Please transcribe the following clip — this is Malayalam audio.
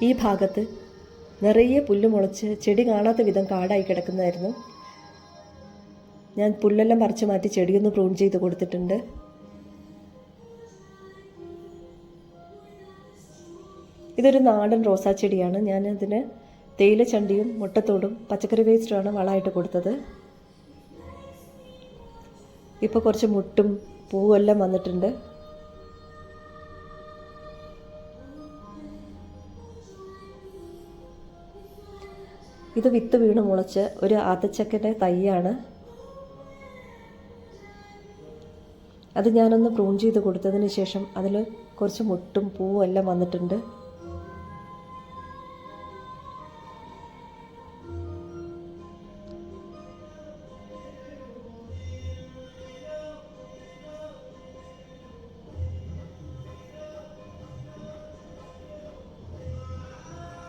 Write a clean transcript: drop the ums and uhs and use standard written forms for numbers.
ഈ ഭാഗത്ത് നിറയെ പുല്ല് മുളച്ച് ചെടി കാണാത്ത വിധം കാടായി കിടക്കുന്നതായിരുന്നു. ഞാൻ പുല്ലെല്ലാം പറിച്ചു മാറ്റി ചെടിയൊന്ന് പ്രൂൺ ചെയ്ത് കൊടുത്തിട്ടുണ്ട്. ഇതൊരു നാടൻ റോസാ ചെടിയാണ്. ഞാനതിന് തേയില ചണ്ടിയും മുട്ടത്തോടും പച്ചക്കറി വേസ്റ്റുമാണ് വളമായിട്ട് കൊടുത്തത്. ഇപ്പോൾ കുറച്ച് മുട്ടും പൂവെല്ലാം വന്നിട്ടുണ്ട്. ഇത് വിത്ത് വീണ് മുളച്ച് ഒരു ആത്തച്ചക്കൻ്റെ തൈയാണ്. അത് ഞാനൊന്ന് പ്രൂൺ ചെയ്ത് കൊടുത്തതിന് ശേഷം അതിൽ കുറച്ച് മുട്ടും പൂവും എല്ലാം വന്നിട്ടുണ്ട്.